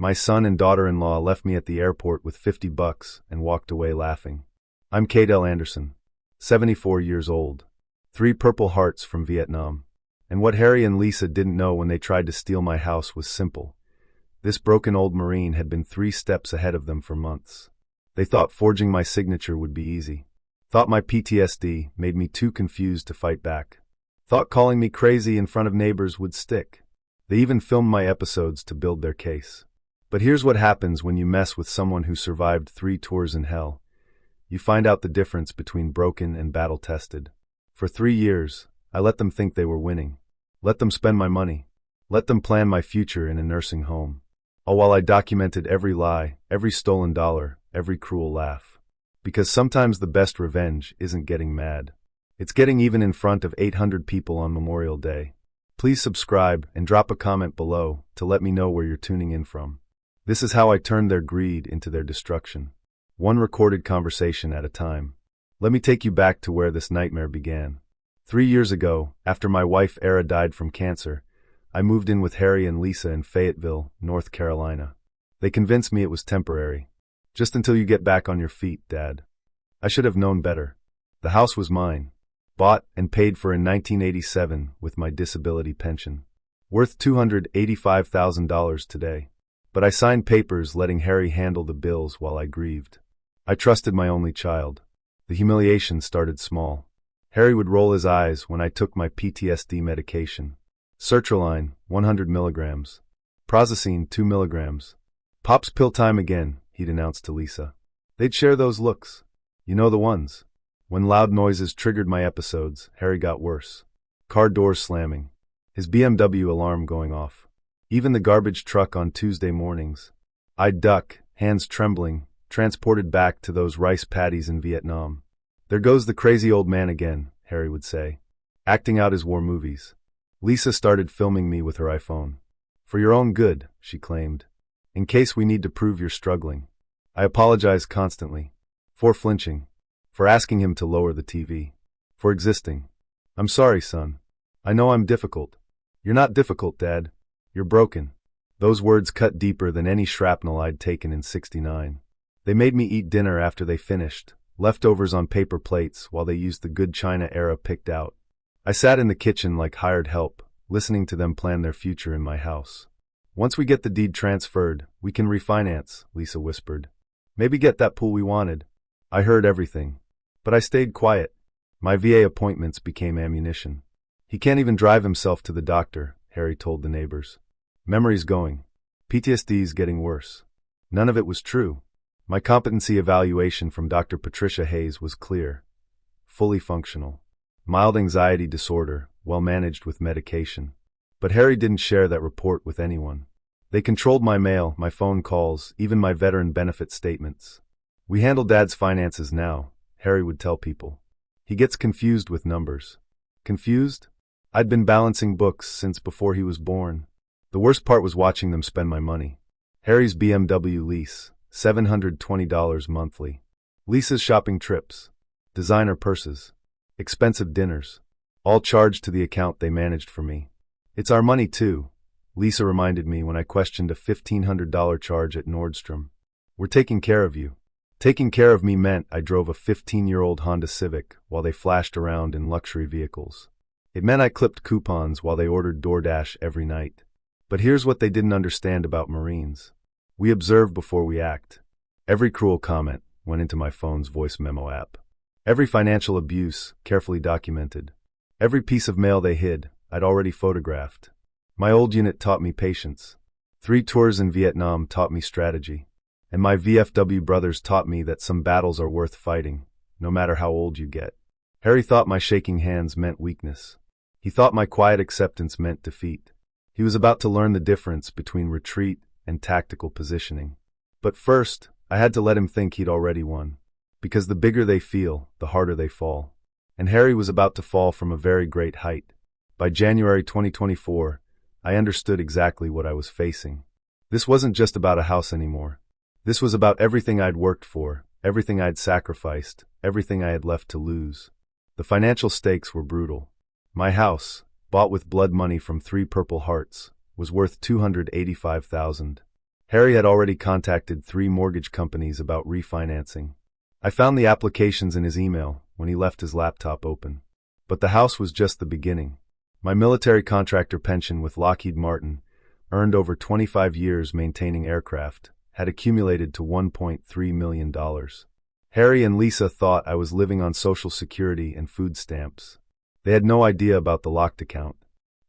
My son and daughter-in-law left me at the airport with $50 and walked away laughing. I'm Cadell Anderson, 74 years old. 3 Purple Hearts from Vietnam. And what Harry and Lisa didn't know when they tried to steal my house was simple. This broken old Marine had been 3 steps ahead of them for months. They thought forging my signature would be easy. Thought my PTSD made me too confused to fight back. Thought calling me crazy in front of neighbors would stick. They even filmed my episodes to build their case. But here's what happens when you mess with someone who survived 3 tours in hell. You find out the difference between broken and battle-tested. For 3 years, I let them think they were winning. Let them spend my money. Let them plan my future in a nursing home. All while I documented every lie, every stolen dollar, every cruel laugh. Because sometimes the best revenge isn't getting mad. It's getting even in front of 800 people on Memorial Day. Please subscribe and drop a comment below to let me know where you're tuning in from. This is how I turned their greed into their destruction. One recorded conversation at a time. Let me take you back to where this nightmare began. 3 years ago, after my wife Era died from cancer, I moved in with Harry and Lisa in Fayetteville, North Carolina. They convinced me it was temporary. Just until you get back on your feet, Dad. I should have known better. The house was mine. Bought and paid for in 1987 with my disability pension. Worth $285,000 today. But I signed papers letting Harry handle the bills while I grieved. I trusted my only child. The humiliation started small. Harry would roll his eyes when I took my PTSD medication. Sertraline, 100 milligrams. Prozosine, 2 milligrams. Pop's pill time again, he'd announce to Lisa. They'd share those looks. You know the ones. When loud noises triggered my episodes, Harry got worse. Car doors slamming. His BMW alarm going off. Even the garbage truck on Tuesday mornings. I'd duck, hands trembling, transported back to those rice paddies in Vietnam. There goes the crazy old man again, Harry would say. Acting out his war movies. Lisa started filming me with her iPhone. For your own good, she claimed. In case we need to prove you're struggling. I apologized constantly. For flinching. For asking him to lower the TV. For existing. I'm sorry, son. I know I'm difficult. You're not difficult, Dad. You're broken. Those words cut deeper than any shrapnel I'd taken in '69. They made me eat dinner after they finished, leftovers on paper plates while they used the good china Era picked out. I sat in the kitchen like hired help, listening to them plan their future in my house. Once we get the deed transferred, we can refinance, Lisa whispered. Maybe get that pool we wanted. I heard everything. But I stayed quiet. My VA appointments became ammunition. He can't even drive himself to the doctor, Harry told the neighbors. Memory's going. PTSD's getting worse. None of it was true. My competency evaluation from Dr. Patricia Hayes was clear. Fully functional. Mild anxiety disorder, well managed with medication. But Harry didn't share that report with anyone. They controlled my mail, my phone calls, even my veteran benefit statements. We handle Dad's finances now, Harry would tell people. He gets confused with numbers. Confused? I'd been balancing books since before he was born. The worst part was watching them spend my money. Harry's BMW lease, $720 monthly. Lisa's shopping trips. Designer purses. Expensive dinners. All charged to the account they managed for me. It's our money too, Lisa reminded me when I questioned a $1,500 charge at Nordstrom. We're taking care of you. Taking care of me meant I drove a 15-year-old Honda Civic while they flashed around in luxury vehicles. It meant I clipped coupons while they ordered DoorDash every night. But here's what they didn't understand about Marines. We observe before we act. Every cruel comment went into my phone's voice memo app. Every financial abuse, carefully documented. Every piece of mail they hid, I'd already photographed. My old unit taught me patience. 3 tours in Vietnam taught me strategy. And my VFW brothers taught me that some battles are worth fighting, no matter how old you get. Harry thought my shaking hands meant weakness. He thought my quiet acceptance meant defeat. He was about to learn the difference between retreat and tactical positioning. But first, I had to let him think he'd already won. Because the bigger they feel, the harder they fall. And Harry was about to fall from a very great height. By January 2024, I understood exactly what I was facing. This wasn't just about a house anymore. This was about everything I'd worked for, everything I'd sacrificed, everything I had left to lose. The financial stakes were brutal. My house, bought with blood money from 3 Purple Hearts, was worth $285,000. Harry had already contacted 3 mortgage companies about refinancing. I found the applications in his email when he left his laptop open. But the house was just the beginning. My military contractor pension with Lockheed Martin, earned over 25 years maintaining aircraft, had accumulated to $1.3 million. Harry and Lisa thought I was living on Social Security and food stamps. They had no idea about the locked account.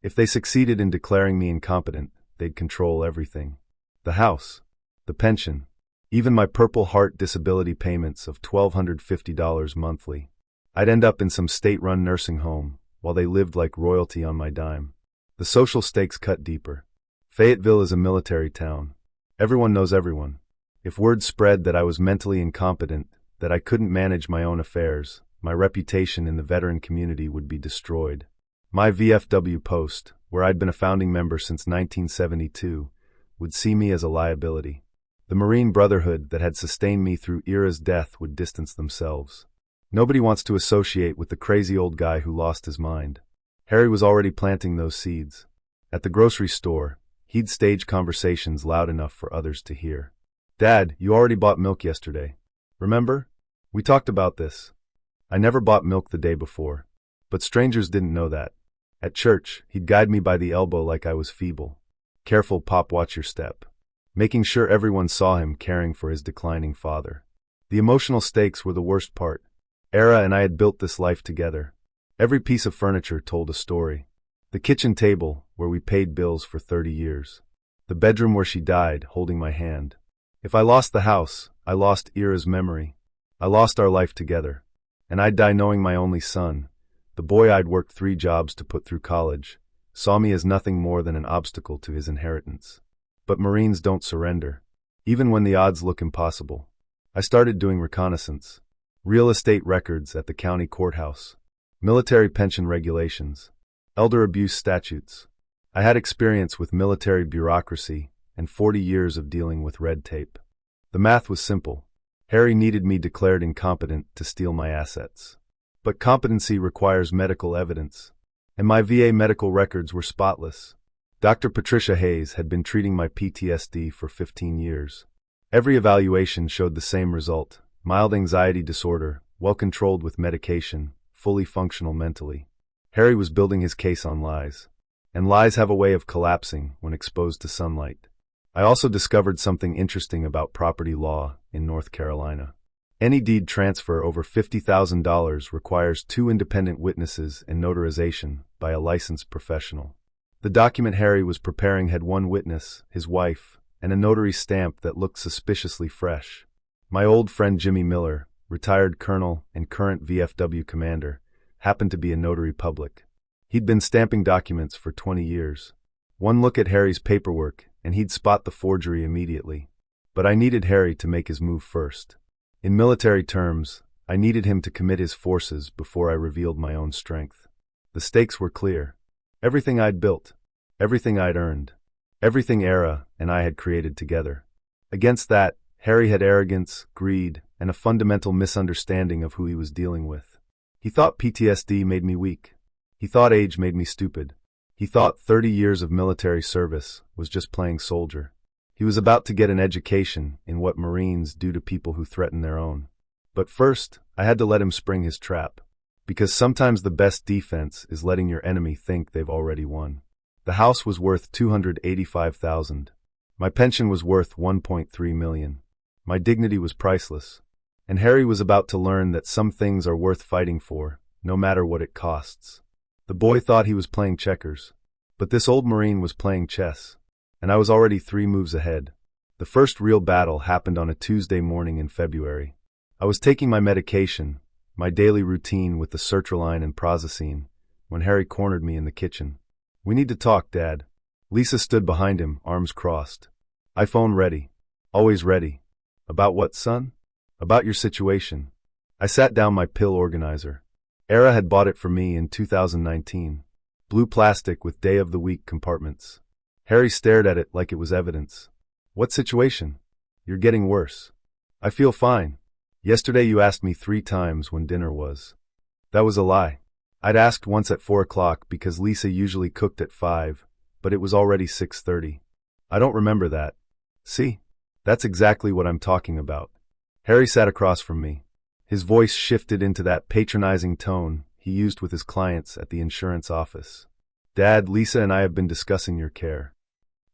If they succeeded in declaring me incompetent, they'd control everything. The house, the pension, even my Purple Heart disability payments of $1,250 monthly. I'd end up in some state-run nursing home, while they lived like royalty on my dime. The social stakes cut deeper. Fayetteville is a military town. Everyone knows everyone. If word spread that I was mentally incompetent, that I couldn't manage my own affairs, my reputation in the veteran community would be destroyed. My VFW post, where I'd been a founding member since 1972, would see me as a liability. The Marine Brotherhood that had sustained me through Ira's death would distance themselves. Nobody wants to associate with the crazy old guy who lost his mind. Harry was already planting those seeds. At the grocery store, he'd stage conversations loud enough for others to hear. "Dad, you already bought milk yesterday. Remember? We talked about this." I never bought milk the day before. But strangers didn't know that. At church, he'd guide me by the elbow like I was feeble. "Careful, Pop, watch your step." Making sure everyone saw him caring for his declining father. The emotional stakes were the worst part. Era and I had built this life together. Every piece of furniture told a story. The kitchen table, where we paid bills for 30 years. The bedroom where she died, holding my hand. If I lost the house, I lost Ira's memory. I lost our life together. And I'd die knowing my only son, the boy I'd worked 3 jobs to put through college, saw me as nothing more than an obstacle to his inheritance. But Marines don't surrender, even when the odds look impossible. I started doing reconnaissance. Real estate records at the county courthouse. Military pension regulations. Elder abuse statutes. I had experience with military bureaucracy and 40 years of dealing with red tape. The math was simple. Harry needed me declared incompetent to steal my assets. But competency requires medical evidence. And my VA medical records were spotless. Dr. Patricia Hayes had been treating my PTSD for 15 years. Every evaluation showed the same result: mild anxiety disorder, well controlled with medication, fully functional mentally. Harry was building his case on lies. And lies have a way of collapsing when exposed to sunlight. I also discovered something interesting about property law in North Carolina. Any deed transfer over $50,000 requires 2 independent witnesses and notarization by a licensed professional. The document Harry was preparing had 1 witness, his wife, and a notary stamp that looked suspiciously fresh. My old friend Jimmy Miller, retired colonel and current VFW commander, happened to be a notary public. He'd been stamping documents for 20 years. One look at Harry's paperwork, and he'd spot the forgery immediately. But I needed Harry to make his move first. In military terms, I needed him to commit his forces before I revealed my own strength. The stakes were clear. Everything I'd built, everything I'd earned, everything Era and I had created together. Against that, Harry had arrogance, greed, and a fundamental misunderstanding of who he was dealing with. He thought PTSD made me weak. He thought age made me stupid. He thought 30 years of military service was just playing soldier. He was about to get an education in what Marines do to people who threaten their own. But first, I had to let him spring his trap. Because sometimes the best defense is letting your enemy think they've already won. The house was worth $285,000. My pension was worth $1.3 million. My dignity was priceless. And Harry was about to learn that some things are worth fighting for, no matter what it costs. The boy thought he was playing checkers. But this old Marine was playing chess. And I was already 3 moves ahead. The first real battle happened on a Tuesday morning in February. I was taking my medication, my daily routine with the sertraline and prazosin, when Harry cornered me in the kitchen. "We need to talk, Dad." Lisa stood behind him, arms crossed. "iPhone ready. Always ready." "About what, son?" "About your situation." I sat down my pill organizer. Era had bought it for me in 2019. Blue plastic with day-of-the-week compartments. Harry stared at it like it was evidence. "What situation?" "You're getting worse." "I feel fine. Yesterday you asked me 3 times when dinner was." That was a lie. I'd asked once at 4 o'clock because Lisa usually cooked at 5, but it was already 6:30. "I don't remember that." See? That's exactly what I'm talking about. Harry sat across from me. His voice shifted into that patronizing tone he used with his clients at the insurance office. Dad, Lisa and I have been discussing your care.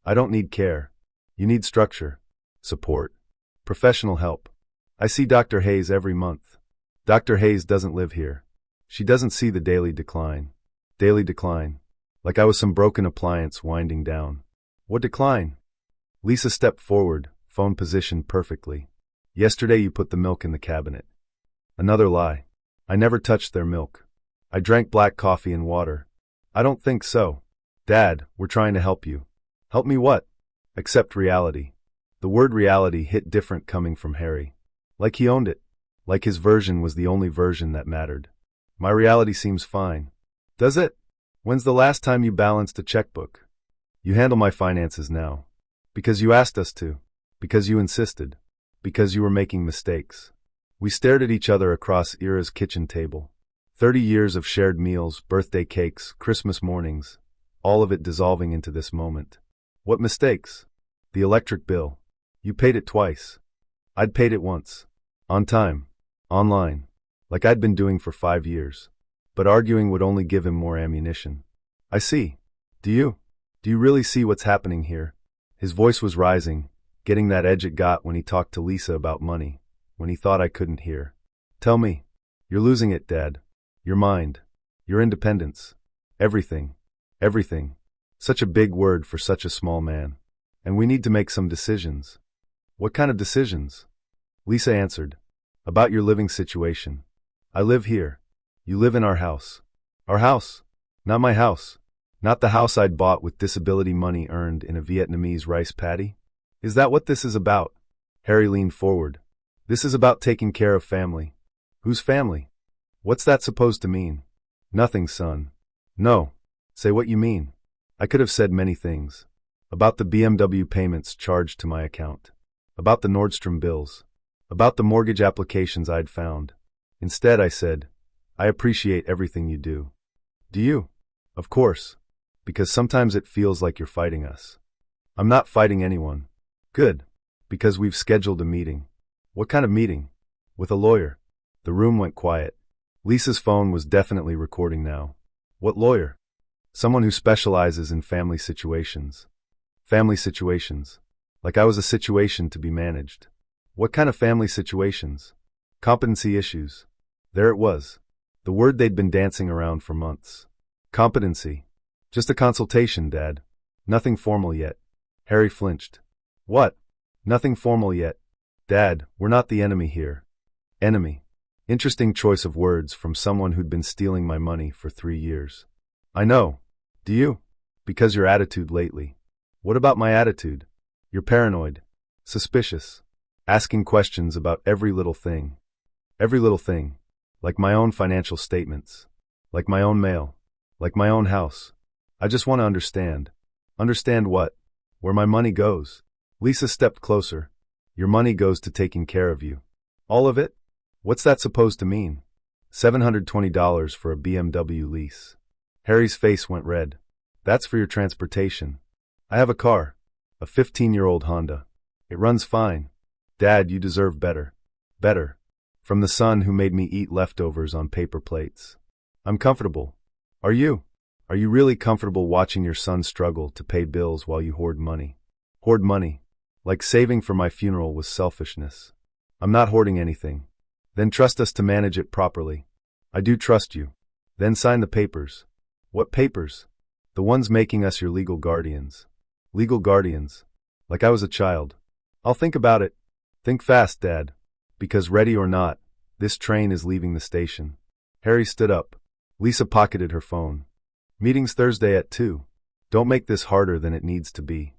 I don't need care. You need structure, support, professional help. I see Dr. Hayes every month. Dr. Hayes doesn't live here. She doesn't see the daily decline. Daily decline. Like I was some broken appliance winding down. What decline? Lisa stepped forward, phone positioned perfectly. Yesterday you put the milk in the cabinet. Another lie. I never touched their milk. I drank black coffee and water. I don't think so. Dad, we're trying to help you. Help me what? Accept reality. The word reality hit different coming from Harry. Like he owned it. Like his version was the only version that mattered. My reality seems fine. Does it? When's the last time you balanced a checkbook? You handle my finances now. Because you asked us to. Because you insisted. Because you were making mistakes. We stared at each other across Ira's kitchen table. 30 years of shared meals, birthday cakes, Christmas mornings, all of it dissolving into this moment. What mistakes? The electric bill. You paid it twice. I'd paid it once. On time. Online. Like I'd been doing for 5 years. But arguing would only give him more ammunition. I see. Do you? Do you really see what's happening here? His voice was rising, getting that edge it got when he talked to Lisa about money, when he thought I couldn't hear. Tell me. You're losing it, Dad. Your mind. Your independence. Everything. Everything. Such a big word for such a small man. And we need to make some decisions. What kind of decisions? Lisa answered. About your living situation. I live here. You live in our house. Our house. Not my house. Not the house I'd bought with disability money earned in a Vietnamese rice paddy. Is that what this is about? Harry leaned forward. This is about taking care of family. Whose family? What's that supposed to mean? Nothing, son. No. Say what you mean. I could have said many things. About the BMW payments charged to my account. About the Nordstrom bills. About the mortgage applications I'd found. Instead, I said, I appreciate everything you do. Do you? Of course. Because sometimes it feels like you're fighting us. I'm not fighting anyone. Good. Because we've scheduled a meeting. What kind of meeting? With a lawyer. The room went quiet. Lisa's phone was definitely recording now. What lawyer? Someone who specializes in family situations. Family situations. Like I was a situation to be managed. What kind of family situations? Competency issues. There it was. The word they'd been dancing around for months. Competency. Just a consultation, Dad. Nothing formal yet. Harry flinched. What? Nothing formal yet. Dad, we're not the enemy here. Enemy. Interesting choice of words from someone who'd been stealing my money for 3 years. I know. Do you? Because your attitude lately. What about my attitude? You're paranoid. Suspicious. Asking questions about every little thing. Every little thing. Like my own financial statements. Like my own mail. Like my own house. I just want to understand. Understand what? Where my money goes. Lisa stepped closer. Your money goes to taking care of you. All of it? What's that supposed to mean? $720 for a BMW lease. Harry's face went red. That's for your transportation. I have a car. A 15-year-old Honda. It runs fine. Dad, you deserve better. Better. From the son who made me eat leftovers on paper plates. I'm comfortable. Are you? Are you really comfortable watching your son struggle to pay bills while you hoard money? Hoard money. Like saving for my funeral was selfishness. I'm not hoarding anything. Then trust us to manage it properly. I do trust you. Then sign the papers. What papers? The ones making us your legal guardians. Legal guardians. Like I was a child. I'll think about it. Think fast, Dad. Because ready or not, this train is leaving the station. Harry stood up. Lisa pocketed her phone. Meeting's Thursday at 2. Don't make this harder than it needs to be.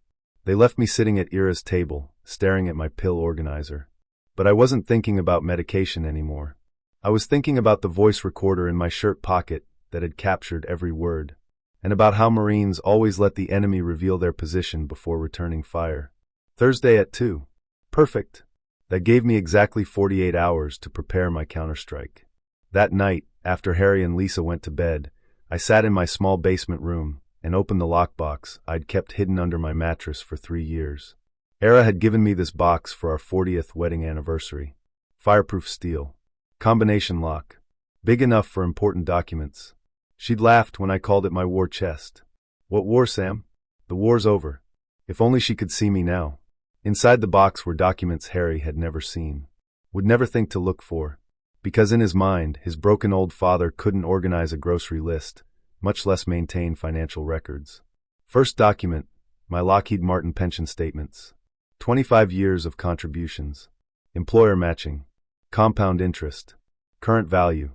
They left me sitting at Ira's table, staring at my pill organizer. But I wasn't thinking about medication anymore. I was thinking about the voice recorder in my shirt pocket that had captured every word, and about how Marines always let the enemy reveal their position before returning fire. Thursday at 2. Perfect. That gave me exactly 48 hours to prepare my counterstrike. That night, after Harry and Lisa went to bed, I sat in my small basement room and opened the lockbox I'd kept hidden under my mattress for 3 years. Era had given me this box for our 40th wedding anniversary. Fireproof steel. Combination lock. Big enough for important documents. She'd laughed when I called it my war chest. What war, Sam? The war's over. If only she could see me now. Inside the box were documents Harry had never seen. Would never think to look for. Because in his mind, his broken old father couldn't organize a grocery list, much less maintain financial records. First document, my Lockheed Martin pension statements. 25 years of contributions. Employer matching. Compound interest. Current value.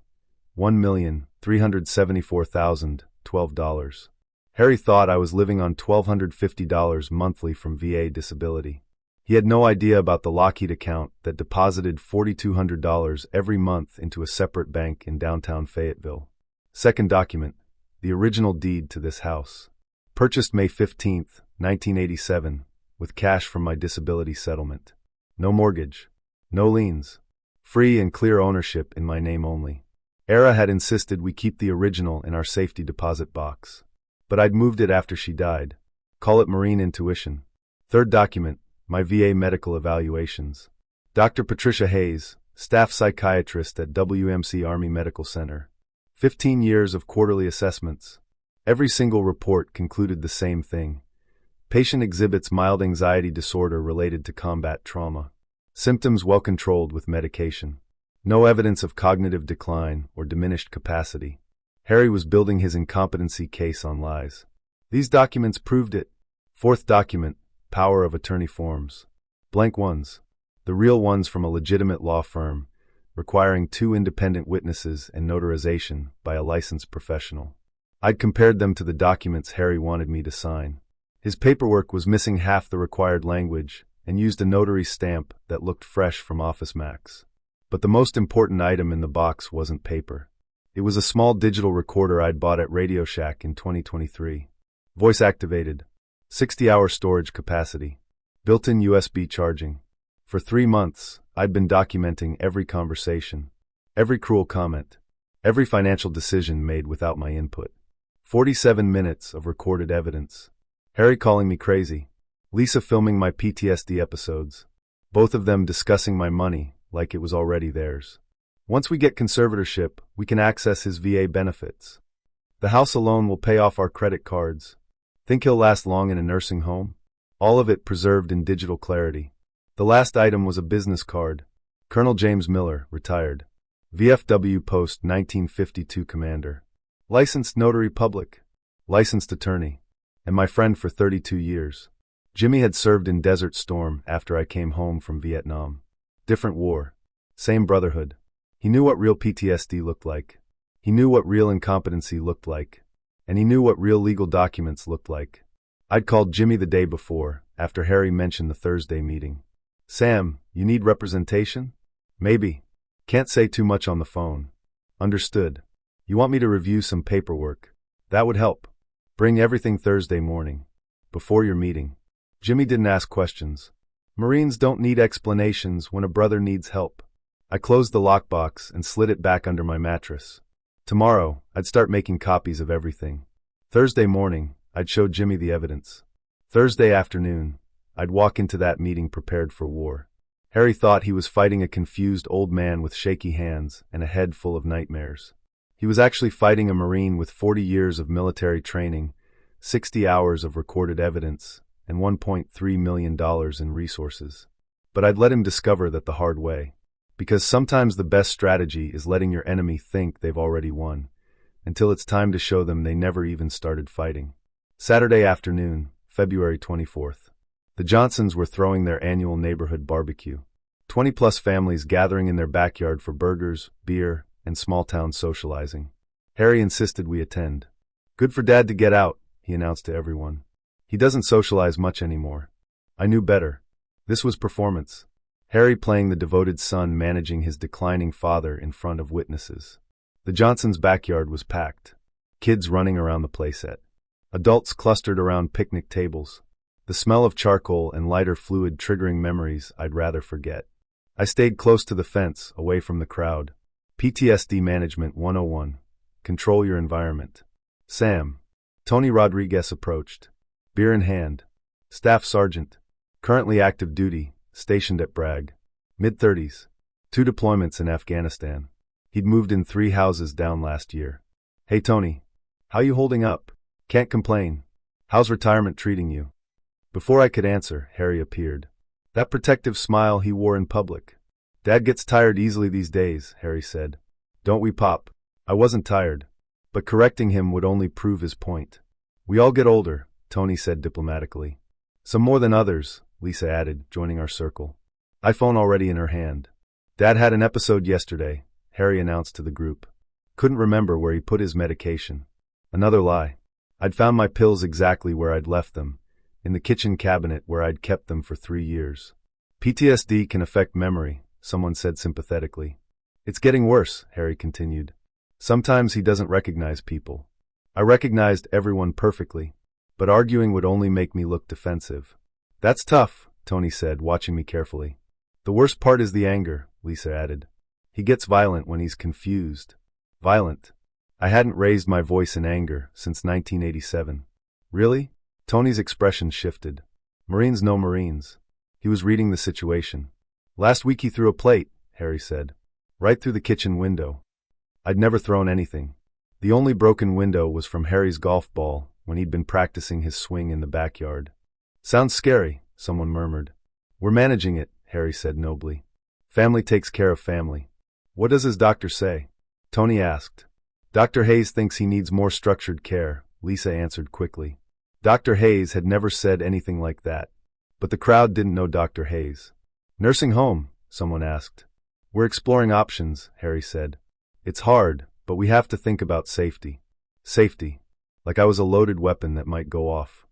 $1,374,012. Harry thought I was living on $1,250 monthly from VA disability. He had no idea about the Lockheed account that deposited $4,200 every month into a separate bank in downtown Fayetteville. Second document, the original deed to this house. Purchased May 15, 1987, with cash from my disability settlement. No mortgage. No liens. Free and clear ownership in my name only. Era had insisted we keep the original in our safety deposit box. But I'd moved it after she died. Call it marine intuition. Third document, my VA medical evaluations. Dr. Patricia Hayes, staff psychiatrist at WMC Army Medical Center. 15 years of quarterly assessments. Every single report concluded the same thing. Patient exhibits mild anxiety disorder related to combat trauma. Symptoms well controlled with medication. No evidence of cognitive decline or diminished capacity. Harry was building his incompetency case on lies. These documents proved it. Fourth document, power of attorney forms. Blank ones. The real ones from a legitimate law firm, requiring 2 independent witnesses and notarization by a licensed professional. I'd compared them to the documents Harry wanted me to sign. His paperwork was missing half the required language and used a notary stamp that looked fresh from Office Max. But the most important item in the box wasn't paper. It was a small digital recorder I'd bought at Radio Shack in 2023. Voice activated. 60-hour storage capacity. Built-in USB charging. For 3 months, I'd been documenting every conversation, every cruel comment, every financial decision made without my input. 47 minutes of recorded evidence. Harry calling me crazy. Lisa filming my PTSD episodes. Both of them discussing my money like it was already theirs. Once we get conservatorship, we can access his VA benefits. The house alone will pay off our credit cards. Think he'll last long in a nursing home? All of it preserved in digital clarity. The last item was a business card. Colonel James Miller, retired. VFW Post 1952 Commander. Licensed Notary Public. Licensed Attorney. And my friend for 32 years. Jimmy had served in Desert Storm after I came home from Vietnam. Different war. Same brotherhood. He knew what real PTSD looked like. He knew what real incompetency looked like. And he knew what real legal documents looked like. I'd called Jimmy the day before, after Harry mentioned the Thursday meeting. Sam, you need representation? Maybe. Can't say too much on the phone. Understood. You want me to review some paperwork? That would help. Bring everything Thursday morning. Before your meeting. Jimmy didn't ask questions. Marines don't need explanations when a brother needs help. I closed the lockbox and slid it back under my mattress. Tomorrow, I'd start making copies of everything. Thursday morning, I'd show Jimmy the evidence. Thursday afternoon, I'd walk into that meeting prepared for war. Harry thought he was fighting a confused old man with shaky hands and a head full of nightmares. He was actually fighting a Marine with 40 years of military training, 60 hours of recorded evidence, and $1.3 million in resources. But I'd let him discover that the hard way. Because sometimes the best strategy is letting your enemy think they've already won, until it's time to show them they never even started fighting. Saturday afternoon, February 24th. The Johnsons were throwing their annual neighborhood barbecue. 20-plus families gathering in their backyard for burgers, beer, and small-town socializing. Harry insisted we attend. Good for Dad to get out, he announced to everyone. He doesn't socialize much anymore. I knew better. This was performance. Harry playing the devoted son managing his declining father in front of witnesses. The Johnsons' backyard was packed. Kids running around the playset. Adults clustered around picnic tables. The smell of charcoal and lighter fluid triggering memories I'd rather forget. I stayed close to the fence, away from the crowd. PTSD Management 101. Control your environment. Sam. Tony Rodriguez approached. Beer in hand. Staff Sergeant. Currently active duty, stationed at Bragg. Mid-30s. 2 deployments in Afghanistan. He'd moved in 3 houses down last year. Hey Tony. How you holding up? Can't complain. How's retirement treating you? Before I could answer, Harry appeared. That protective smile he wore in public. Dad gets tired easily these days, Harry said. Don't we, Pop? I wasn't tired. But correcting him would only prove his point. We all get older, Tony said diplomatically. Some more than others, Lisa added, joining our circle. iPhone already in her hand. Dad had an episode yesterday, Harry announced to the group. Couldn't remember where he put his medication. Another lie. I'd found my pills exactly where I'd left them, in the kitchen cabinet where I'd kept them for 3 years. PTSD can affect memory, someone said sympathetically. It's getting worse, Harry continued. Sometimes he doesn't recognize people. I recognized everyone perfectly, but arguing would only make me look defensive. That's tough, Tony said, watching me carefully. The worst part is the anger, Lisa added. He gets violent when he's confused. Violent. I hadn't raised my voice in anger since 1987. Really? Tony's expression shifted. Marines know Marines. He was reading the situation. Last week he threw a plate, Harry said. Right through the kitchen window. I'd never thrown anything. The only broken window was from Harry's golf ball when he'd been practicing his swing in the backyard. Sounds scary, someone murmured. We're managing it, Harry said nobly. Family takes care of family. What does his doctor say? Tony asked. Dr. Hayes thinks he needs more structured care, Lisa answered quickly. Dr. Hayes had never said anything like that. But the crowd didn't know Dr. Hayes. Nursing home, someone asked. We're exploring options, Harry said. It's hard, but we have to think about safety. Safety. Like I was a loaded weapon that might go off.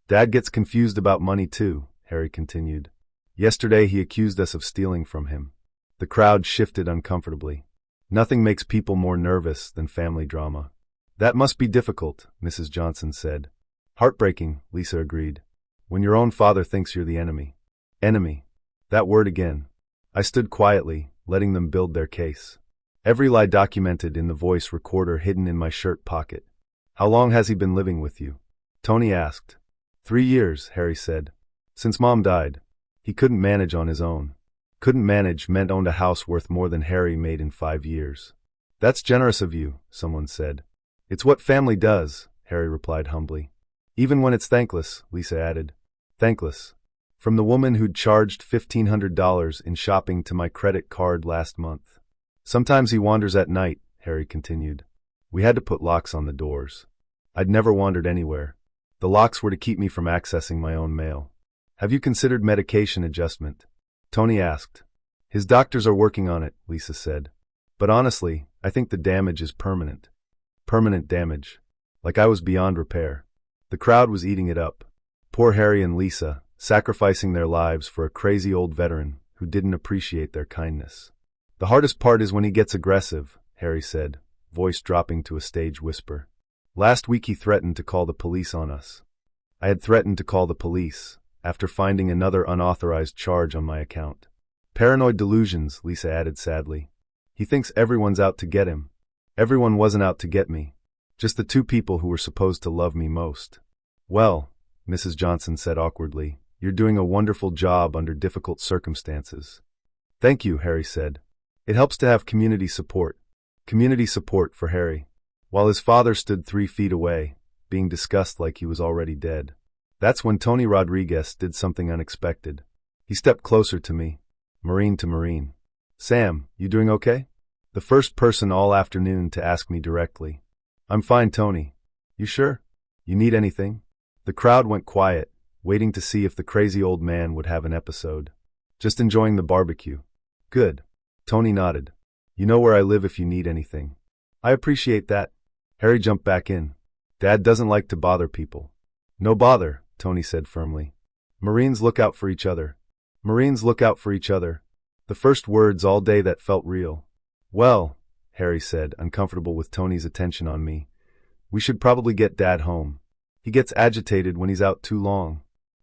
Dad gets confused about money too, Harry continued. Yesterday he accused us of stealing from him. The crowd shifted uncomfortably. Nothing makes people more nervous than family drama. That must be difficult, Mrs. Johnson said. Heartbreaking, Lisa agreed. When your own father thinks you're the enemy. Enemy. That word again. I stood quietly, letting them build their case. Every lie documented in the voice recorder hidden in my shirt pocket. How long has he been living with you? Tony asked. 3 years, Harry said. Since Mom died. He couldn't manage on his own. Couldn't manage meant owned a house worth more than Harry made in 5 years. That's generous of you, someone said. It's what family does, Harry replied humbly. Even when it's thankless, Lisa added. Thankless. From the woman who'd charged $1,500 in shopping to my credit card last month. Sometimes he wanders at night, Harry continued. We had to put locks on the doors. I'd never wandered anywhere. The locks were to keep me from accessing my own mail. Have you considered medication adjustment? Tony asked. His doctors are working on it, Lisa said. But honestly, I think the damage is permanent. Permanent damage. Like I was beyond repair. The crowd was eating it up. Poor Harry and Lisa, sacrificing their lives for a crazy old veteran who didn't appreciate their kindness. The hardest part is when he gets aggressive, Harry said, voice dropping to a stage whisper. Last week he threatened to call the police on us. I had threatened to call the police, after finding another unauthorized charge on my account. Paranoid delusions, Lisa added sadly. He thinks everyone's out to get him. Everyone wasn't out to get me. Just the 2 people who were supposed to love me most. Well, Mrs. Johnson said awkwardly, you're doing a wonderful job under difficult circumstances. Thank you, Harry said. It helps to have community support. Community support for Harry. While his father stood 3 feet away, being discussed like he was already dead. That's when Tony Rodriguez did something unexpected. He stepped closer to me, Marine to Marine. Sam, you doing okay? The first person all afternoon to ask me directly. I'm fine, Tony. You sure? You need anything? The crowd went quiet, waiting to see if the crazy old man would have an episode. Just enjoying the barbecue. Good. Tony nodded. You know where I live if you need anything. I appreciate that. Harry jumped back in. Dad doesn't like to bother people. No bother, Tony said firmly. Marines look out for each other. Marines look out for each other. The first words all day that felt real. Well, Harry said, uncomfortable with Tony's attention on me. We should probably get Dad home. He gets agitated when he's out too long.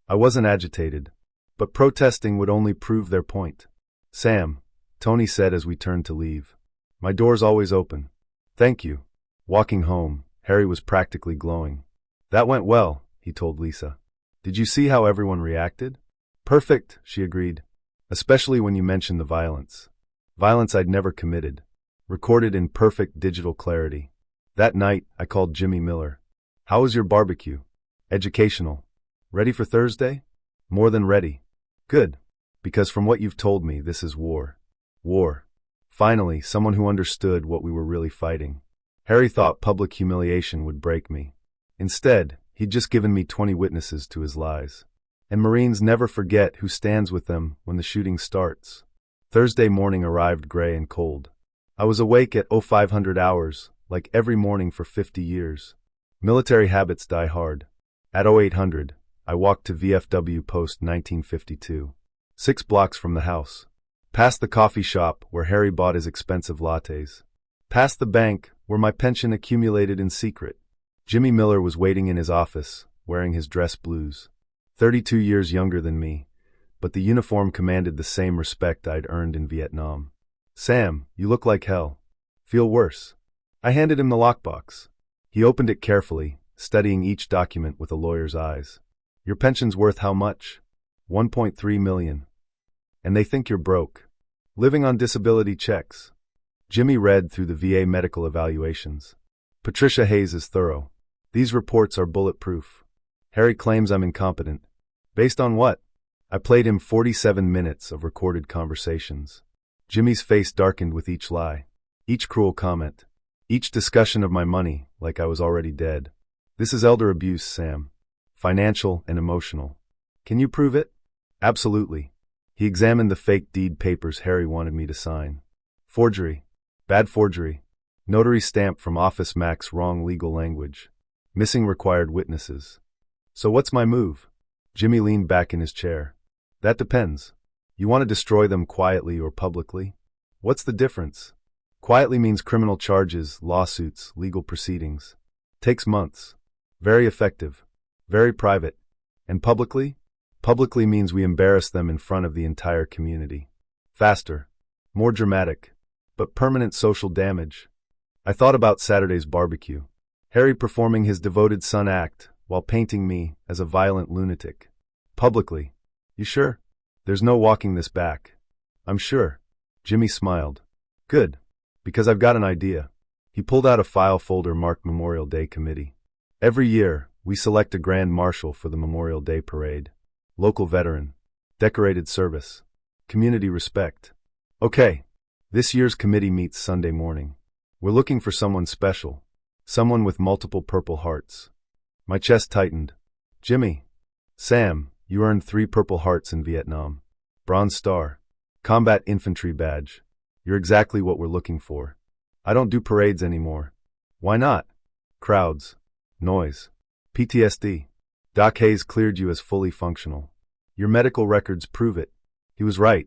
I wasn't agitated. But protesting would only prove their point. Sam, Tony said as we turned to leave. My door's always open. Thank you. Walking home, Harry was practically glowing. That went well, he told Lisa. Did you see how everyone reacted? Perfect, she agreed. Especially when you mentioned the violence. Violence I'd never committed. Recorded in perfect digital clarity. That night, I called Jimmy Miller. How was your barbecue? Educational. Ready for Thursday? More than ready. Good. Because from what you've told me, this is war. War. Finally, someone who understood what we were really fighting. Harry thought public humiliation would break me. Instead, he'd just given me 20 witnesses to his lies. And Marines never forget who stands with them when the shooting starts. Thursday morning arrived gray and cold. I was awake at 0500 hours, like every morning for 50 years. Military habits die hard. At 0800, I walked to VFW Post 1952. 6 blocks from the house. Past the coffee shop where Harry bought his expensive lattes. Past the bank where my pension accumulated in secret. Jimmy Miller was waiting in his office, wearing his dress blues. 32 years younger than me, but the uniform commanded the same respect I'd earned in Vietnam. Sam, you look like hell. Feel worse. I handed him the lockbox. He opened it carefully, studying each document with a lawyer's eyes. Your pension's worth how much? 1.3 million. And they think you're broke. Living on disability checks. Jimmy read through the VA medical evaluations. Patricia Hayes is thorough. These reports are bulletproof. Harry claims I'm incompetent. Based on what? I played him 47 minutes of recorded conversations. Jimmy's face darkened with each lie, each cruel comment, each discussion of my money like I was already dead. This is elder abuse, Sam. Financial and emotional. Can you prove it? Absolutely. He examined the fake deed papers Harry wanted me to sign. Forgery. Bad forgery. Notary stamp from Office Max, wrong legal language. Missing required witnesses. So what's my move? Jimmy leaned back in his chair. That depends. You want to destroy them quietly or publicly? What's the difference? Quietly means criminal charges, lawsuits, legal proceedings. Takes months. Very effective. Very private. And publicly? Publicly means we embarrass them in front of the entire community. Faster. More dramatic. But permanent social damage. I thought about Saturday's barbecue. Harry performing his devoted son act while painting me as a violent lunatic. Publicly. You sure? There's no walking this back. I'm sure. Jimmy smiled. Good. Because I've got an idea. He pulled out a file folder marked Memorial Day Committee. Every year, we select a grand marshal for the Memorial Day Parade. Local veteran. Decorated service. Community respect. Okay. This year's committee meets Sunday morning. We're looking for someone special. Someone with multiple Purple Hearts. My chest tightened. Jimmy. Sam, you earned 3 Purple Hearts in Vietnam. Bronze Star. Combat Infantry Badge. You're exactly what we're looking for. I don't do parades anymore. Why not? Crowds. Noise. PTSD. Doc Hayes cleared you as fully functional. Your medical records prove it. He was right.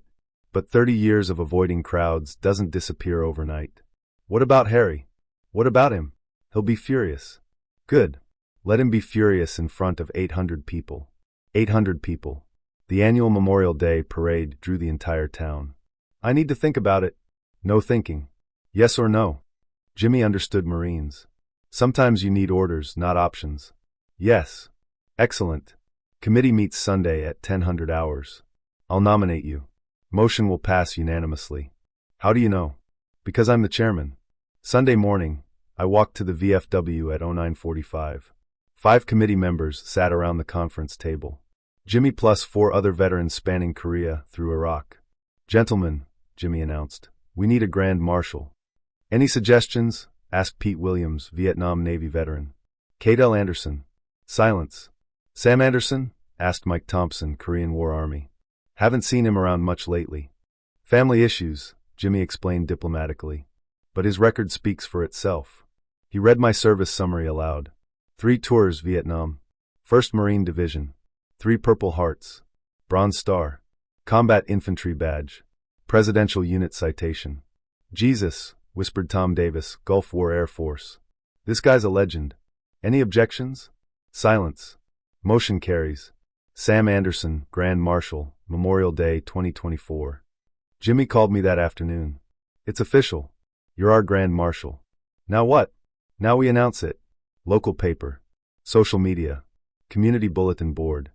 But 30 years of avoiding crowds doesn't disappear overnight. What about Harry? What about him? He'll be furious. Good. Let him be furious in front of 800 people. 800 people. The annual Memorial Day parade drew the entire town. I need to think about it. No thinking. Yes or no? Jimmy understood Marines. Sometimes you need orders, not options. Yes. Excellent. Committee meets Sunday at 1000 hours. I'll nominate you. Motion will pass unanimously. How do you know? Because I'm the chairman. Sunday morning, I walked to the VFW at 0945. 5 committee members sat around the conference table. Jimmy plus 4 other veterans spanning Korea through Iraq. Gentlemen, Jimmy announced, we need a grand marshal. Any suggestions? Asked Pete Williams, Vietnam Navy veteran. Cadell Anderson. Silence. Sam Anderson? Asked Mike Thompson, Korean War Army. Haven't seen him around much lately. Family issues, Jimmy explained diplomatically. But his record speaks for itself. He read my service summary aloud. 3 tours Vietnam. 1st Marine Division. 3 Purple Hearts. Bronze Star. Combat Infantry Badge. Presidential Unit Citation. Jesus, whispered Tom Davis, Gulf War Air Force. This guy's a legend. Any objections? Silence. Motion carries. Sam Anderson, Grand Marshal, Memorial Day 2024. Jimmy called me that afternoon. It's official. You're our Grand Marshal. Now what? Now we announce it. Local paper. Social media. Community bulletin board.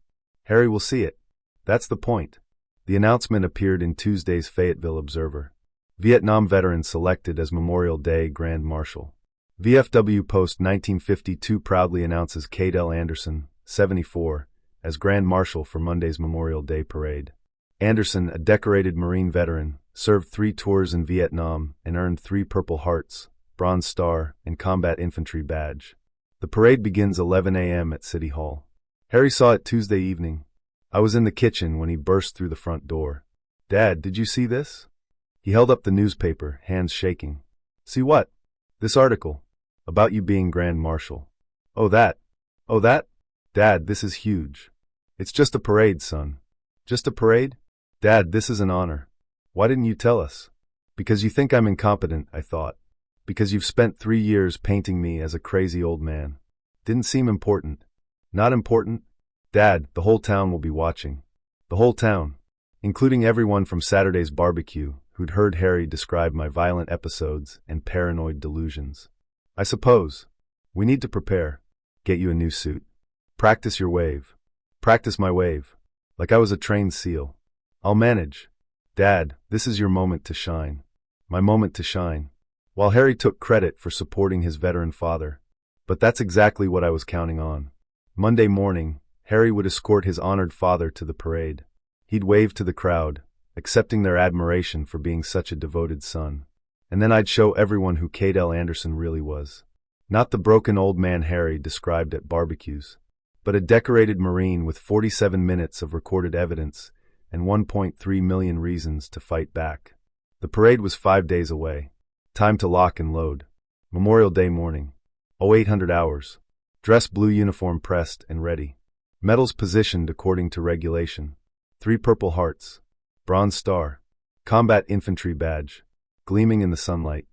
Harry will see it. That's the point. The announcement appeared in Tuesday's Fayetteville Observer. Vietnam veteran selected as Memorial Day Grand Marshal. VFW Post 1952 proudly announces Cadell Anderson, 74, as Grand Marshal for Monday's Memorial Day Parade. Anderson, a decorated Marine veteran, served 3 tours in Vietnam and earned 3 Purple Hearts, Bronze Star, and Combat Infantry Badge. The parade begins 11 a.m. at City Hall. Harry saw it Tuesday evening. I was in the kitchen when he burst through the front door. "Dad, did you see this?" He held up the newspaper, hands shaking. "See what?" "This article. About you being Grand Marshal." "Oh that? Oh that? Dad, this is huge." "It's just a parade, son." "Just a parade?" "Dad, this is an honor." "Why didn't you tell us?" "Because you think I'm incompetent," I thought. "Because you've spent 3 years painting me as a crazy old man. Didn't seem important." "Not important?" "Dad, the whole town will be watching." "The whole town?" "Including everyone from Saturday's barbecue who'd heard Harry describe my violent episodes and paranoid delusions. I suppose. We need to prepare. Get you a new suit. Practice your wave. Practice my wave. Like I was a trained SEAL. I'll manage. Dad, this is your moment to shine. My moment to shine." While Harry took credit for supporting his veteran father. But that's exactly what I was counting on. Monday morning, Harry would escort his honored father to the parade. He'd wave to the crowd, accepting their admiration for being such a devoted son. And then I'd show everyone who Cadell Anderson really was. Not the broken old man Harry described at barbecues, but a decorated Marine with 47 minutes of recorded evidence and 1.3 million reasons to fight back. The parade was 5 days away. Time to lock and load. Memorial Day morning. 0800 hours. Dress blue uniform pressed and ready. Medals positioned according to regulation. 3 Purple Hearts. Bronze Star. Combat Infantry Badge. Gleaming in the sunlight.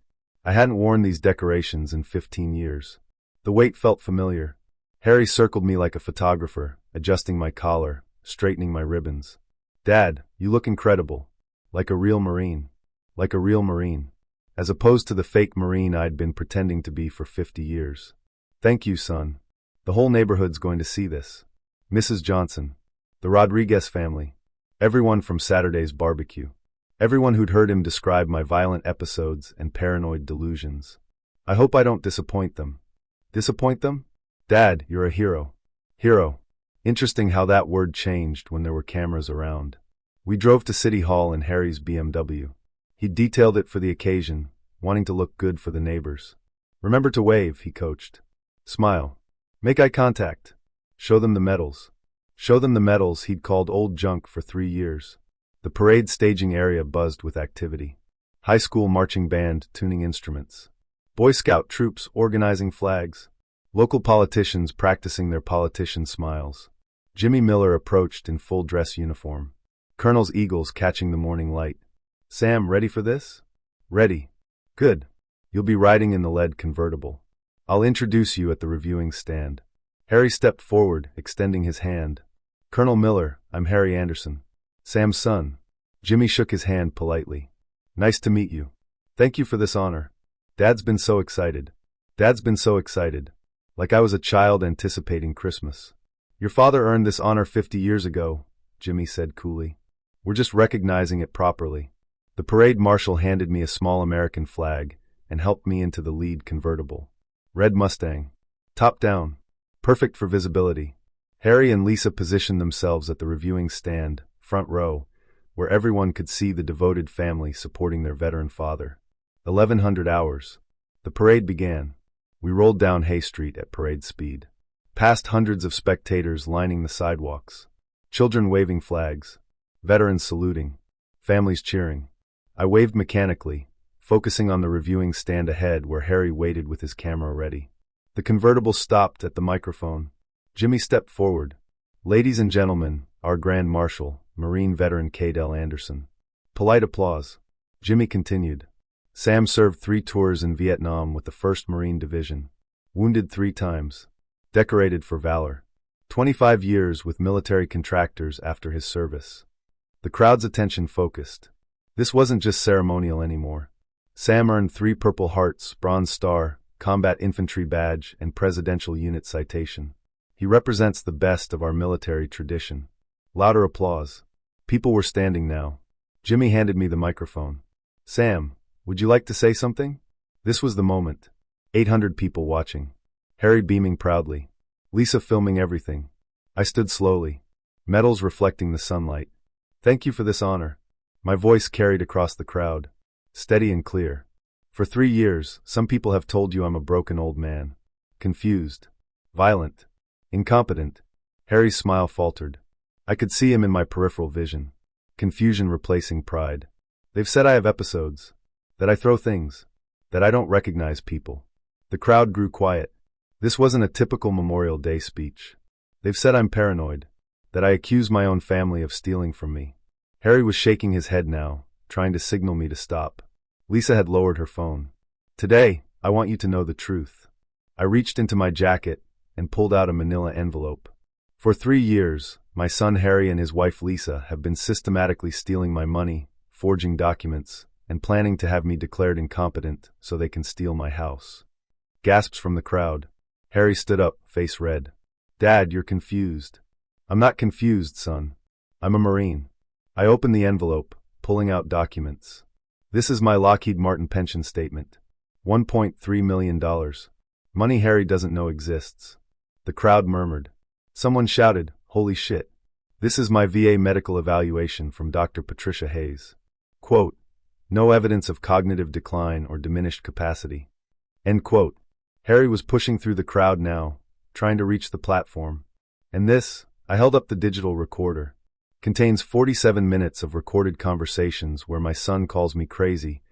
I hadn't worn these decorations in 15 years. The weight felt familiar. Harry circled me like a photographer, adjusting my collar, straightening my ribbons. "Dad, you look incredible. Like a real Marine. Like a real Marine. As opposed to the fake Marine I'd been pretending to be for 50 years. Thank you, son. The whole neighborhood's going to see this. Mrs. Johnson. The Rodriguez family. Everyone from Saturday's barbecue. Everyone who'd heard him describe my violent episodes and paranoid delusions. I hope I don't disappoint them." "Disappoint them?" "Dad, you're a hero." "Hero." Interesting how that word changed when there were cameras around. We drove to City Hall in Harry's BMW. He detailed it for the occasion, wanting to look good for the neighbors. "Remember to wave," he coached. "Smile. Make eye contact. Show them the medals." Show them the medals he'd called old junk for 3 years. The parade staging area buzzed with activity. High school marching band tuning instruments. Boy Scout troops organizing flags. Local politicians practicing their politician smiles. Jimmy Miller approached in full dress uniform. Colonel's eagles catching the morning light. "Sam, ready for this?" "Ready." "Good. You'll be riding in the lead convertible. I'll introduce you at the reviewing stand." Harry stepped forward, extending his hand. "Colonel Miller, I'm Harry Anderson. Sam's son." Jimmy shook his hand politely. "Nice to meet you. Thank you for this honor. Dad's been so excited. Dad's been so excited. Like I was a child anticipating Christmas." "Your father earned this honor 50 years ago," Jimmy said coolly. "We're just recognizing it properly." The parade marshal handed me a small American flag and helped me into the lead convertible. Red Mustang. Top down. Perfect for visibility. Harry and Lisa positioned themselves at the reviewing stand, front row, where everyone could see the devoted family supporting their veteran father. 1100 hours. The parade began. We rolled down Hay Street at parade speed. Past hundreds of spectators lining the sidewalks. Children waving flags. Veterans saluting. Families cheering. I waved mechanically, focusing on the reviewing stand ahead where Harry waited with his camera ready. The convertible stopped at the microphone. Jimmy stepped forward. "Ladies and gentlemen, our Grand Marshal, Marine veteran Cadell Anderson." Polite applause. Jimmy continued. "Sam served 3 tours in Vietnam with the 1st Marine Division. Wounded 3 times. Decorated for valor. 25 years with military contractors after his service." The crowd's attention focused. This wasn't just ceremonial anymore. Sam earned 3 Purple Hearts, Bronze Star, Combat Infantry Badge, and Presidential Unit Citation. He represents the best of our military tradition. Louder applause. People were standing now. Jimmy handed me the microphone. Sam, would you like to say something? This was the moment. 800 people watching. Harry beaming proudly. Lisa filming everything. I stood slowly. Medals reflecting the sunlight. Thank you for this honor. My voice carried across the crowd. Steady and clear. For 3 years, some people have told you I'm a broken old man. Confused. Violent. Incompetent. Harry's smile faltered. I could see him in my peripheral vision. Confusion replacing pride. They've said I have episodes. That I throw things. That I don't recognize people. The crowd grew quiet. This wasn't a typical Memorial Day speech. They've said I'm paranoid. That I accuse my own family of stealing from me. Harry was shaking his head now, trying to signal me to stop. Lisa had lowered her phone. Today, I want you to know the truth. I reached into my jacket and pulled out a manila envelope. For 3 years, my son Harry and his wife Lisa have been systematically stealing my money, forging documents, and planning to have me declared incompetent so they can steal my house. Gasps from the crowd. Harry stood up, face red. Dad, you're confused. I'm not confused, son. I'm a Marine. I opened the envelope, pulling out documents. This is my Lockheed Martin pension statement. $1.3 million. Money Harry doesn't know exists. The crowd murmured. Someone shouted, holy shit. This is my VA medical evaluation from Dr. Patricia Hayes. Quote, no evidence of cognitive decline or diminished capacity. End quote. Harry was pushing through the crowd now, trying to reach the platform. And this, I held up the digital recorder, contains 47 minutes of recorded conversations where my son calls me crazy,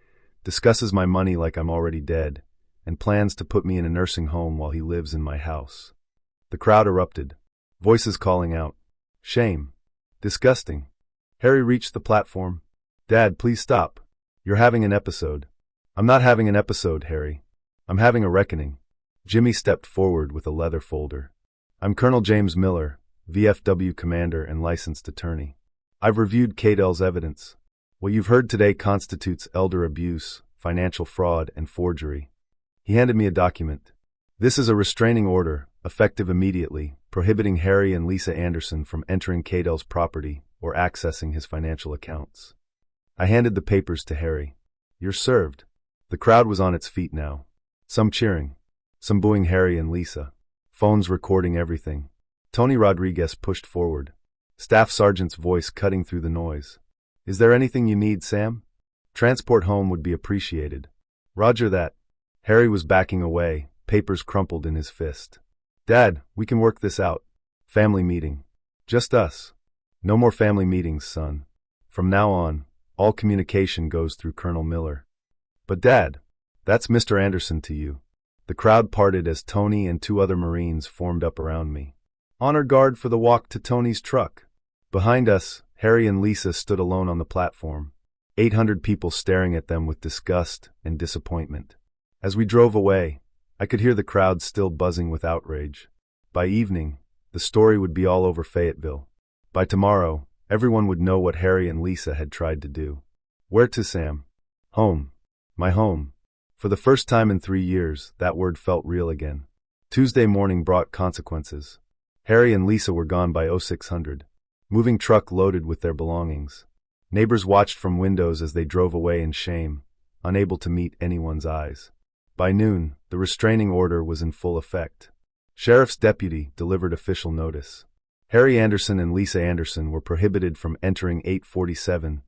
discusses my money like I'm already dead, and plans to put me in a nursing home while he lives in my house. The crowd erupted. Voices calling out. Shame. Disgusting. Harry reached the platform. Dad, please stop. You're having an episode. I'm not having an episode, Harry. I'm having a reckoning. Jimmy stepped forward with a leather folder. I'm Colonel James Miller, VFW commander and licensed attorney. I've reviewed Cadell's evidence. What you've heard today constitutes elder abuse, financial fraud, and forgery. He handed me a document. This is a restraining order, effective immediately, prohibiting Harry and Lisa Anderson from entering Cadell's property or accessing his financial accounts. I handed the papers to Harry. You're served. The crowd was on its feet now. Some cheering. Some booing Harry and Lisa. Phones recording everything. Tony Rodriguez pushed forward. Staff Sergeant's voice cutting through the noise. Is there anything you need, Sam? Transport home would be appreciated. Roger that. Harry was backing away, papers crumpled in his fist. Dad, we can work this out. Family meeting. Just us. No more family meetings, son. From now on, all communication goes through Colonel Miller. But Dad, that's Mr. Anderson to you. The crowd parted as Tony and 2 other Marines formed up around me. Honor guard for the walk to Tony's truck. Behind us, Harry and Lisa stood alone on the platform, 800 people staring at them with disgust and disappointment. As we drove away, I could hear the crowd still buzzing with outrage. By evening, the story would be all over Fayetteville. By tomorrow, everyone would know what Harry and Lisa had tried to do. Where to, Sam? Home. My home. For the first time in 3 years, that word felt real again. Tuesday morning brought consequences. Harry and Lisa were gone by 0600. Moving truck loaded with their belongings. Neighbors watched from windows as they drove away in shame, unable to meet anyone's eyes. By noon, the restraining order was in full effect. Sheriff's deputy delivered official notice. Harry Anderson and Lisa Anderson were prohibited from entering 847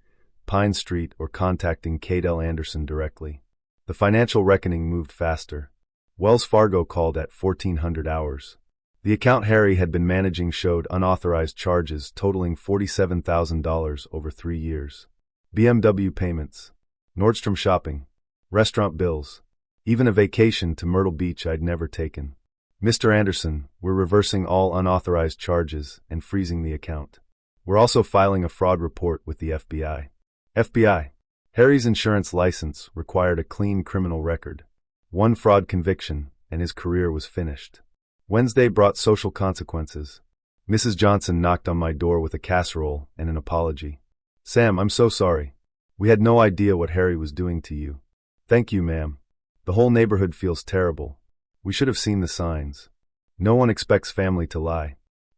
Pine Street or contacting Cadell Anderson directly. The financial reckoning moved faster. Wells Fargo called at 1400 hours. The account Harry had been managing showed unauthorized charges totaling $47,000 over 3 years. BMW payments, Nordstrom shopping, restaurant bills, even a vacation to Myrtle Beach I'd never taken. Mr. Anderson, we're reversing all unauthorized charges and freezing the account. We're also filing a fraud report with the FBI. FBI. Harry's insurance license required a clean criminal record. 1 fraud conviction, and his career was finished. Wednesday brought social consequences. Mrs. Johnson knocked on my door with a casserole and an apology. Sam, I'm so sorry. We had no idea what Harry was doing to you. Thank you, ma'am. The whole neighborhood feels terrible. We should have seen the signs. No one expects family to lie.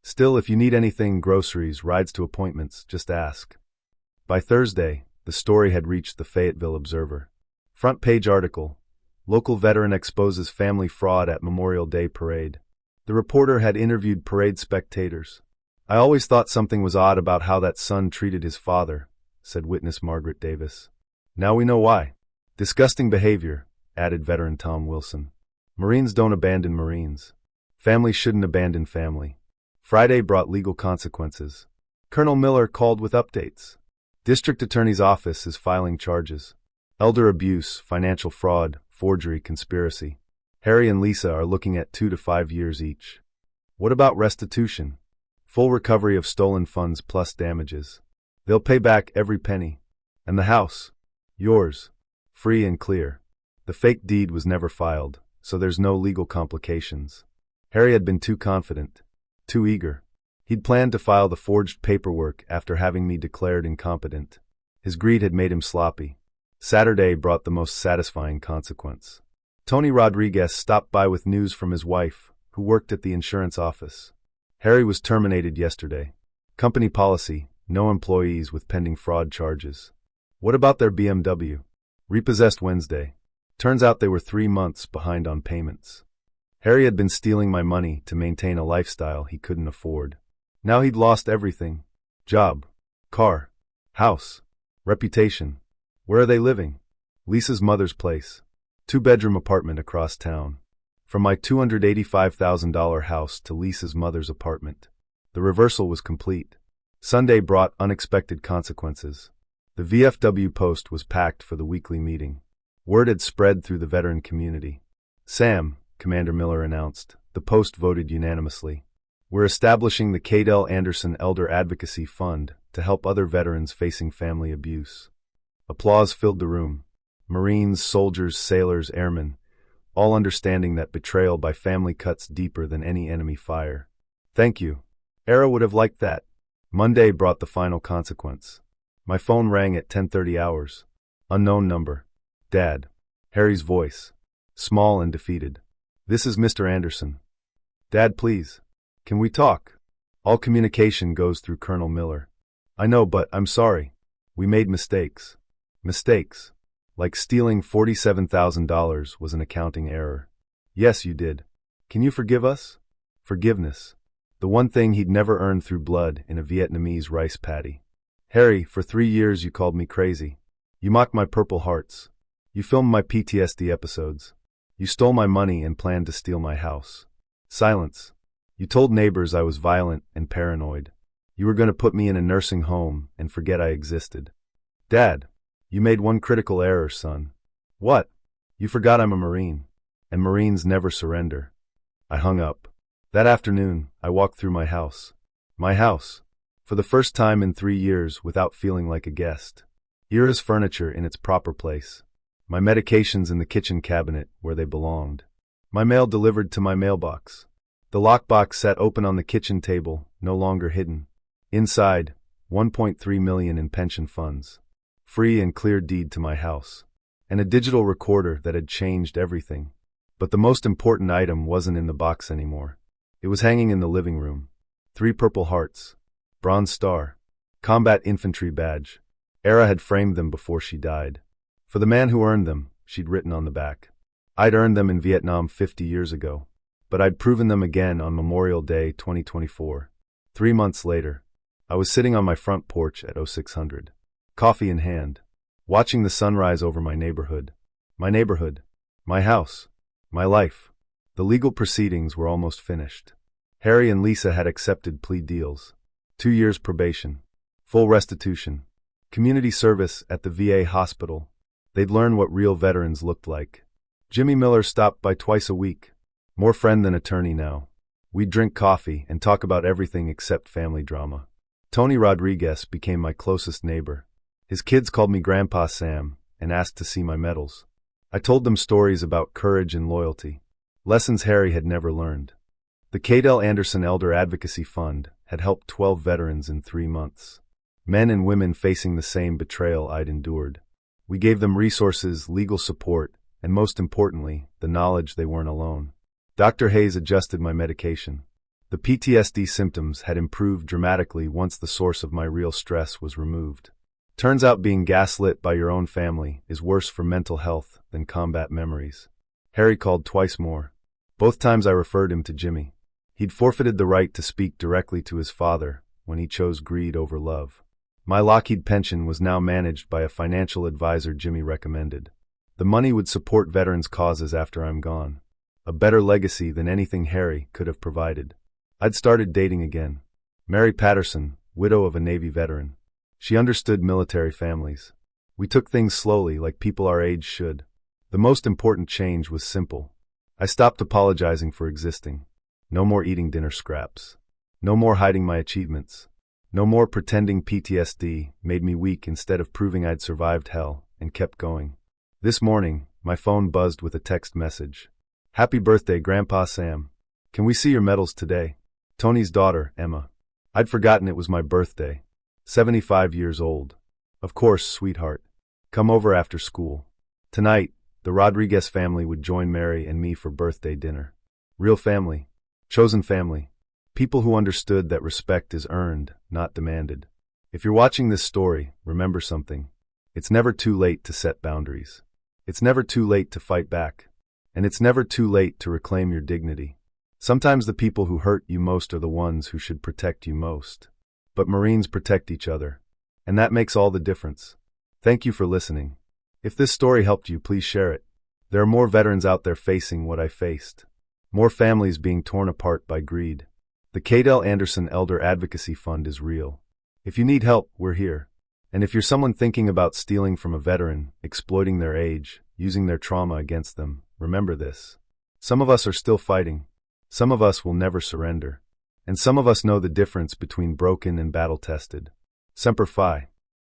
Still, if you need anything, groceries, rides to appointments, just ask. By Thursday, the story had reached the Fayetteville Observer. Front page article: Local veteran exposes family fraud at Memorial Day parade. The reporter had interviewed parade spectators. "I always thought something was odd about how that son treated his father," said witness Margaret Davis. "Now we know why. Disgusting behavior," added veteran Tom Wilson. "Marines don't abandon Marines. Family shouldn't abandon family." Friday brought legal consequences. Colonel Miller called with updates. District Attorney's Office is filing charges. Elder abuse, financial fraud, forgery, conspiracy. Harry and Lisa are looking at 2 to 5 years each. What about restitution? Full recovery of stolen funds plus damages. They'll pay back every penny. And the house? Yours. Free and clear. The fake deed was never filed, so there's no legal complications. Harry had been too confident, too eager. He'd planned to file the forged paperwork after having me declared incompetent. His greed had made him sloppy. Saturday brought the most satisfying consequence. Tony Rodriguez stopped by with news from his wife, who worked at the insurance office. Harry was terminated yesterday. Company policy: no employees with pending fraud charges. What about their BMW? Repossessed Wednesday. Turns out they were 3 months behind on payments. Harry had been stealing my money to maintain a lifestyle he couldn't afford. Now he'd lost everything. Job, car, house, reputation. Where are they living? Lisa's mother's place. 2-bedroom apartment across town. From my $285,000 house to Lisa's mother's apartment. The reversal was complete. Sunday brought unexpected consequences. The VFW post was packed for the weekly meeting. Word had spread through the veteran community. "Sam," Commander Miller announced, the post voted unanimously. "We're establishing the Cadell Anderson Elder Advocacy Fund to help other veterans facing family abuse." Applause filled the room. Marines, soldiers, sailors, airmen, all understanding that betrayal by family cuts deeper than any enemy fire. "Thank you. Era would have liked that." Monday brought the final consequence. My phone rang at 10:30 hours. Unknown number. "Dad." Harry's voice. Small and defeated. "This is Mr. Anderson." "Dad, please. Can we talk?" All communication goes through Colonel Miller. "I know, but I'm sorry. We made mistakes." Mistakes. Like stealing $47,000 was an accounting error. "Yes, you did. Can you forgive us?" Forgiveness. The one thing he'd never earned through blood in a Vietnamese rice paddy. "Harry, for 3 years you called me crazy. You mocked my Purple Hearts. You filmed my PTSD episodes. You stole my money and planned to steal my house." Silence. "You told neighbors I was violent and paranoid. You were going to put me in a nursing home and forget I existed." "Dad, you made one critical error, son." "What?" "You forgot I'm a Marine, and Marines never surrender." I hung up. That afternoon, I walked through my house. My house. For the first time in 3 years without feeling like a guest. Ira's furniture in its proper place. My medications in the kitchen cabinet where they belonged. My mail delivered to my mailbox. The lockbox sat open on the kitchen table, no longer hidden. Inside, $1.3 million in pension funds. Free and clear deed to my house. And a digital recorder that had changed everything. But the most important item wasn't in the box anymore. It was hanging in the living room. 3 Purple Hearts. Bronze Star. Combat Infantry Badge. Era had framed them before she died. For the man who earned them, she'd written on the back. I'd earned them in Vietnam 50 years ago. But I'd proven them again on Memorial Day 2024. 3 months later, I was sitting on my front porch at 0600. Coffee in hand. Watching the sunrise over my neighborhood. My neighborhood. My house. My life. The legal proceedings were almost finished. Harry and Lisa had accepted plea deals. 2 years probation. Full restitution. Community service at the VA hospital. They'd learn what real veterans looked like. Jimmy Miller stopped by twice a week. More friend than attorney now. We'd drink coffee and talk about everything except family drama. Tony Rodriguez became my closest neighbor. His kids called me Grandpa Sam and asked to see my medals. I told them stories about courage and loyalty. Lessons Harry had never learned. The Cadell Anderson Elder Advocacy Fund had helped 12 veterans in 3 months. Men and women facing the same betrayal I'd endured. We gave them resources, legal support, and most importantly, the knowledge they weren't alone. Dr. Hayes adjusted my medication. The PTSD symptoms had improved dramatically once the source of my real stress was removed. Turns out being gaslit by your own family is worse for mental health than combat memories. Harry called twice more. Both times I referred him to Jimmy. He'd forfeited the right to speak directly to his father when he chose greed over love. My Lockheed pension was now managed by a financial advisor Jimmy recommended. The money would support veterans' causes after I'm gone. A better legacy than anything Harry could have provided. I'd started dating again. Mary Patterson, widow of a Navy veteran. She understood military families. We took things slowly, like people our age should. The most important change was simple. I stopped apologizing for existing. No more eating dinner scraps. No more hiding my achievements. No more pretending PTSD made me weak instead of proving I'd survived hell and kept going. This morning, my phone buzzed with a text message. Happy birthday, Grandpa Sam. Can we see your medals today? Tony's daughter, Emma. I'd forgotten it was my birthday. 75 years old. Of course, sweetheart. Come over after school. Tonight, the Rodriguez family would join Mary and me for birthday dinner. Real family. Chosen family. People who understood that respect is earned, not demanded. If you're watching this story, remember something. It's never too late to set boundaries. It's never too late to fight back. And it's never too late to reclaim your dignity. Sometimes the people who hurt you most are the ones who should protect you most. But Marines protect each other. And that makes all the difference. Thank you for listening. If this story helped you, please share it. There are more veterans out there facing what I faced. More families being torn apart by greed. The Cadell Anderson Elder Advocacy Fund is real. If you need help, we're here. And if you're someone thinking about stealing from a veteran, exploiting their age, using their trauma against them, remember this. Some of us are still fighting. Some of us will never surrender. And some of us know the difference between broken and battle-tested. Semper Fi.